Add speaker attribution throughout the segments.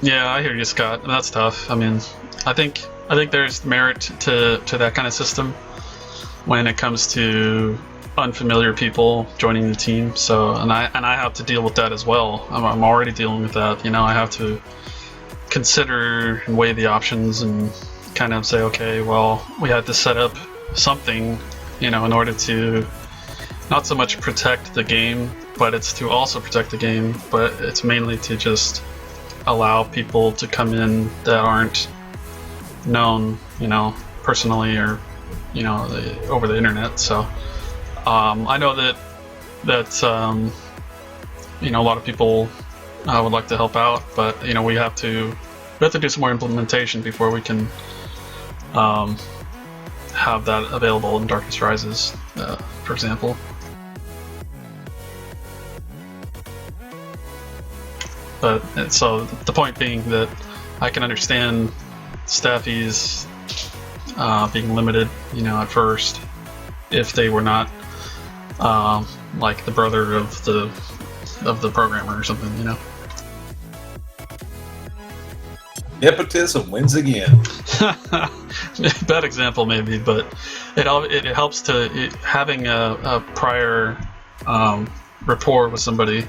Speaker 1: Yeah, I hear you, Scott. That's tough. I mean, I think there's merit to that kind of system when it comes to unfamiliar people joining the team. So, and I have to deal with that as well. I'm already dealing with that. I have to consider and weigh the options and kind of say, okay, well, we had to set up something, in order to not so much protect the game, but it's to also protect the game, but it's mainly to just allow people to come in that aren't known, personally or, over the internet. So I know that a lot of people would like to help out, but we have to do some more implementation before we can have that available in Darkness Rises, for example. But so the point being that I can understand staffies being limited, at first, if they were not like the brother of the programmer or something,
Speaker 2: Nepotism wins again.
Speaker 1: Bad example maybe, but it helps to having a prior rapport with somebody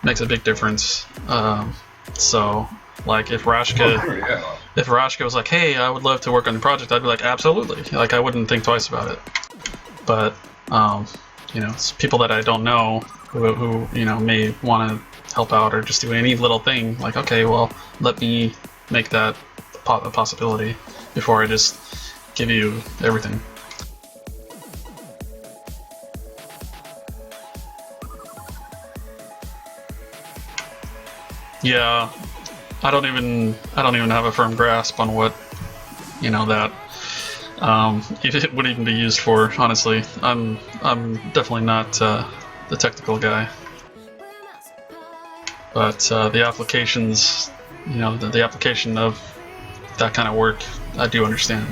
Speaker 1: makes a big difference. So like if Rashka was like, hey, I would love to work on the project, I'd be like, absolutely. Like I wouldn't think twice about it. But it's people that I don't know who may want to help out or just do any little thing. Like, okay, well, let me make that a possibility before I just give you everything. Yeah, I don't even have a firm grasp on what that it would even be used for. Honestly, I'm definitely not the technical guy, but the applications, the application of that kind of work, I do understand.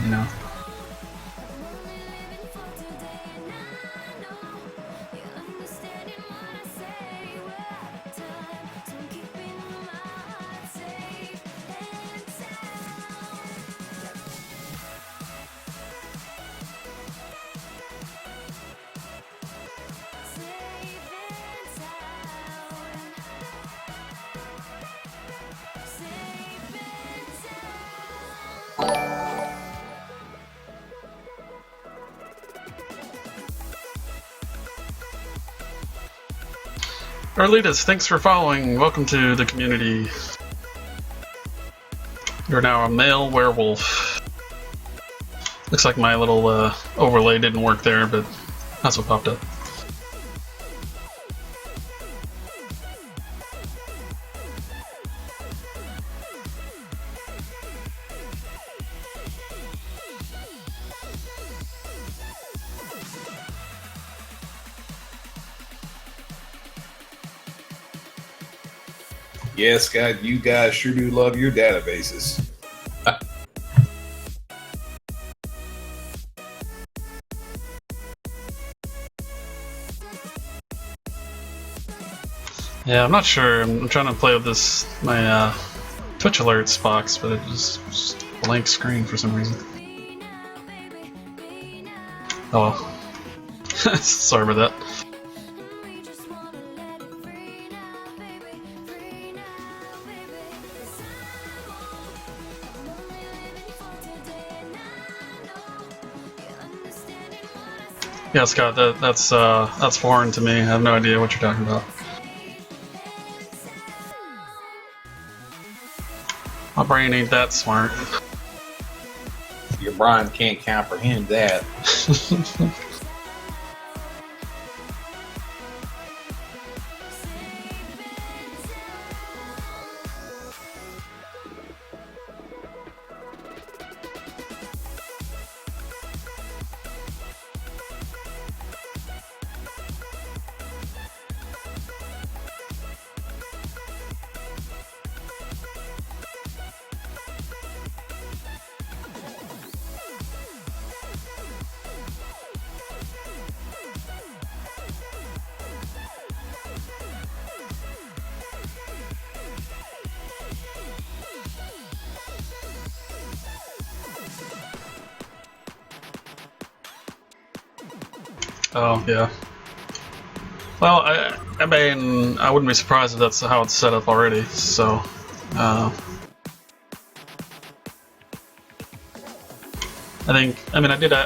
Speaker 1: Arlitas, thanks for following. Welcome to the community. You're now a male werewolf. Looks like my little overlay didn't work there, but that's what popped up.
Speaker 2: Yes, God, you guys sure do love your databases.
Speaker 1: Yeah, I'm not sure. I'm trying to play with my Twitch alerts box, but it just blank screen for some reason. Oh, sorry about that. Yeah, Scott, that's foreign to me. I have no idea what you're talking about. My brain ain't that smart.
Speaker 2: Your brain can't comprehend that.
Speaker 1: Oh yeah. Well, I mean, I wouldn't be surprised if that's how it's set up already. So, I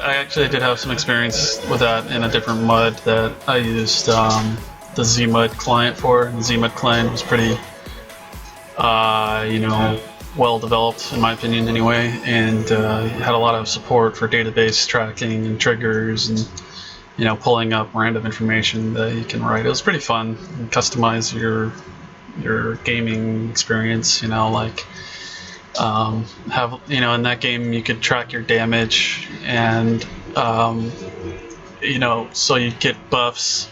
Speaker 1: actually did have some experience with that in a different mud that I used the ZMud client for. And the ZMud client was pretty, well developed in my opinion anyway, and had a lot of support for database tracking and triggers and pulling up random information that you can write. It was pretty fun. And customize your gaming experience. Like have in that game you could track your damage and so you get buffs,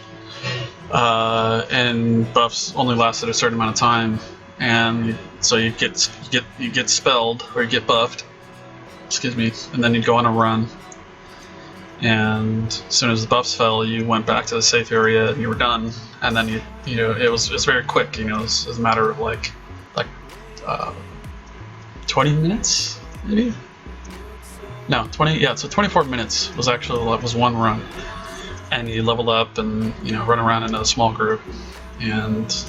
Speaker 1: and buffs only lasted a certain amount of time, and so you get spelled or you get buffed. Excuse me, and then you'd go on a run. And as soon as the buffs fell, you went back to the safe area and you were done. And then it was very quick. It was a matter of like 20 minutes, maybe. No, 20. Yeah, so 24 minutes was one run, and you leveled up and run around in a small group, and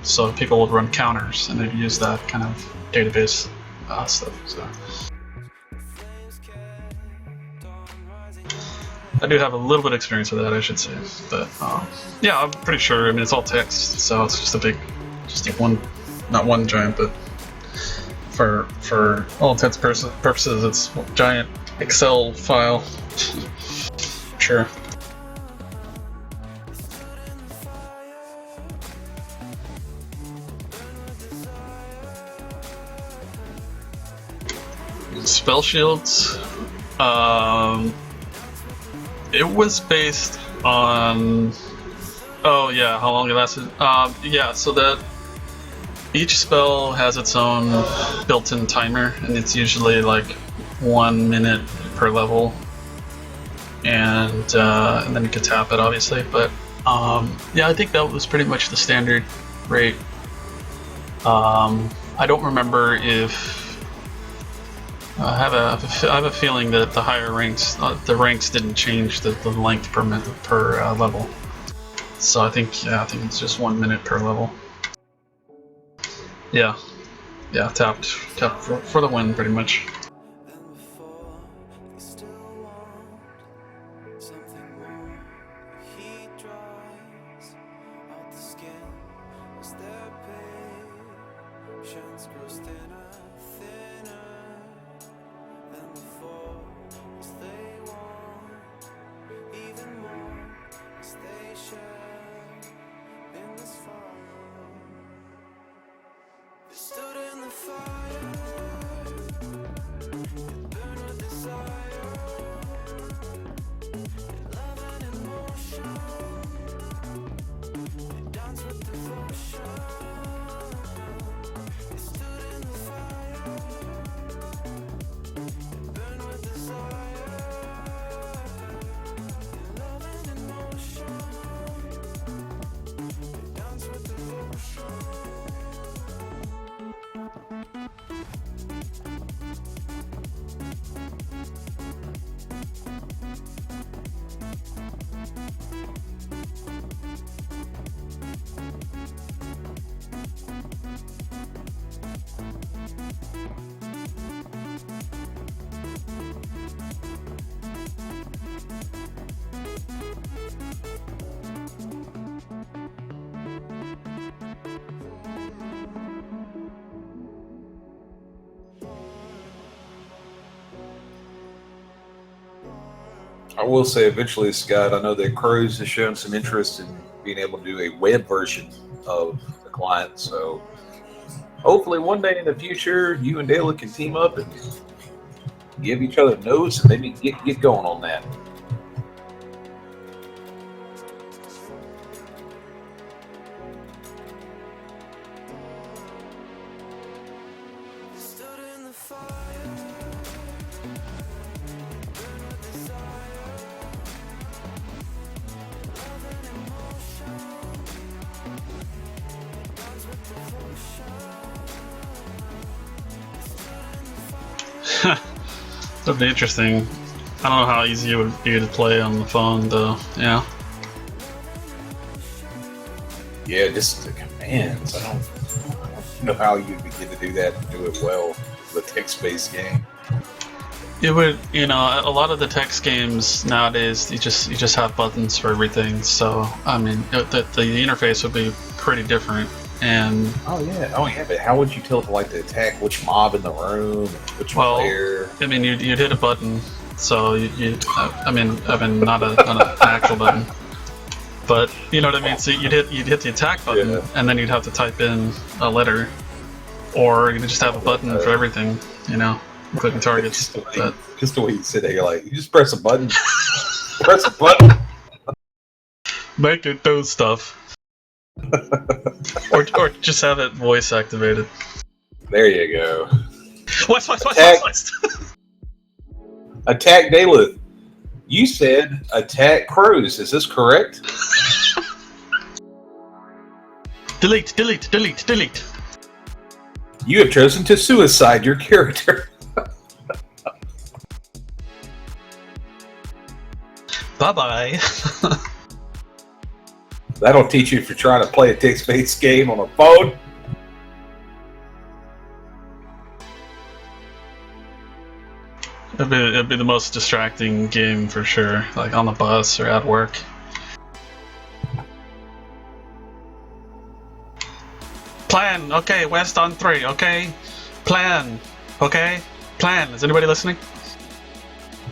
Speaker 1: so people would run counters and they'd use that kind of database stuff. So. I do have a little bit of experience with that, I should say, but yeah, I'm pretty sure. I mean, it's all text, so it's just not one giant, but for all intents and purposes, it's a giant Excel file. Sure. Spell shields. It was based on. Oh yeah, how long it lasted. Yeah, so that each spell has its own built-in timer, and it's usually like 1 minute per level, and then you could tap it, obviously. But yeah, I think that was pretty much the standard rate. I don't remember if. I have a feeling that the higher ranks, the ranks didn't change the length per level. So I think it's just 1 minute per level. Yeah, tapped for the win, pretty much.
Speaker 2: I will say eventually, Scott, I know that Crows has shown some interest in being able to do a web version of the client. So hopefully one day in the future, you and Dale can team up and give each other notes and maybe get going on that.
Speaker 1: That'd be interesting. I don't know how easy it would be to play on the phone, though. Yeah.
Speaker 2: Yeah, just the commands. I don't know how you'd begin to do that and do it well with a text-based game.
Speaker 1: It would, you know, a lot of the text games nowadays, you just have buttons for everything. So, I mean, the interface would be pretty different. And
Speaker 2: oh yeah, but how would you tell it like to attack which mob in the room, which player?
Speaker 1: I mean, you'd hit a button. So I mean, not an actual button, but you know what I mean. So you'd hit the attack button,
Speaker 2: Yeah.
Speaker 1: and then you'd have to type in a letter, or you could just have a button for everything. You know, including targets.
Speaker 2: Just the way you sit there, you're like, you just press a button. Press a button.
Speaker 1: Make it do stuff. or just have it voice activated.
Speaker 2: There you go.
Speaker 1: West.
Speaker 2: Attack Daleth. You said attack crows. Is this correct?
Speaker 1: Delete.
Speaker 2: You have chosen to suicide your character.
Speaker 1: Bye.
Speaker 2: That'll teach you if you're trying to play a text-based game on a phone.
Speaker 1: It'd be the most distracting game for sure, like on the bus or at work. Plan, okay, West on 3, okay? Plan, okay? Plan, is anybody listening?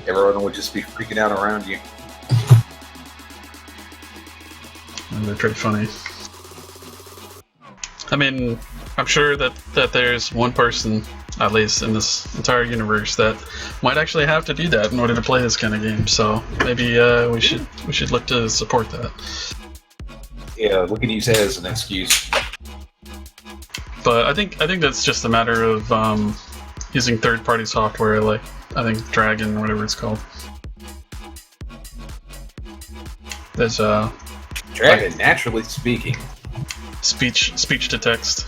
Speaker 2: Everyone would just be freaking out around you.
Speaker 1: And they're pretty funny. I mean, I'm sure that there's one person, at least in this entire universe, that might actually have to do that in order to play this kind of game. So maybe we should look to support that.
Speaker 2: Yeah, we can use that as an excuse.
Speaker 1: But I think that's just a matter of using third-party software, like I think Dragon or whatever it's called. There's
Speaker 2: Dragon, naturally speaking.
Speaker 1: speech to text.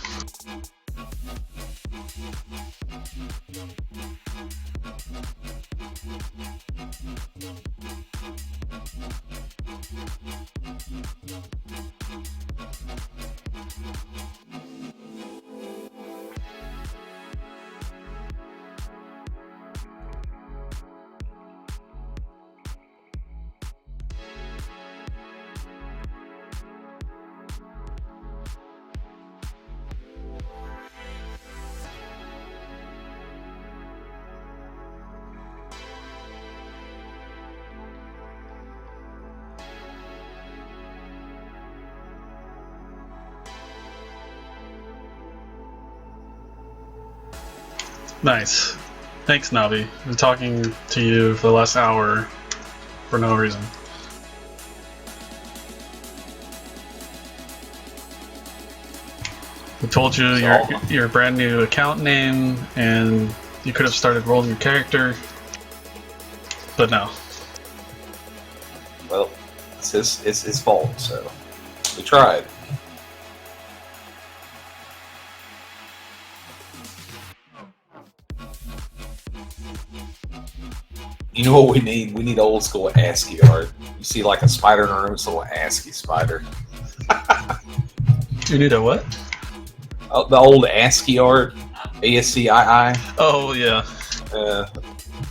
Speaker 1: Nice. Thanks, Navi. I've been talking to you for the last hour for no reason. I told you your brand new account name, and you could have started rolling your character, but no.
Speaker 2: Well, it's his fault, so we tried. You know what we need? We need old school ASCII art. You see like a spider in a room, it's a little ASCII spider.
Speaker 1: You need a what?
Speaker 2: Oh, the old ASCII art, ASCII.
Speaker 1: Oh, yeah.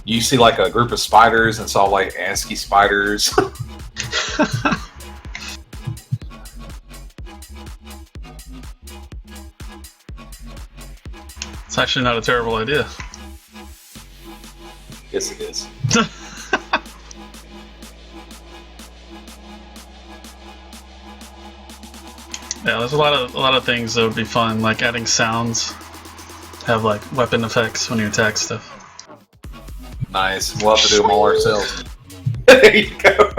Speaker 2: You see like a group of spiders and saw like ASCII spiders.
Speaker 1: It's actually not a terrible idea.
Speaker 2: Yes, it is.
Speaker 1: Yeah, there's a lot of things that would be fun, like adding sounds, have like weapon effects when you attack stuff.
Speaker 2: Nice. We'll have to do them all ourselves. There you go.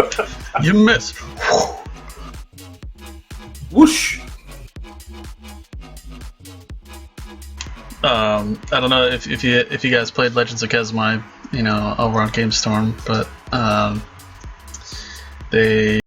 Speaker 1: You missed.
Speaker 2: Whoosh.
Speaker 1: I don't know if you guys played Legends of Kezmai, you know, over on GameStorm, but they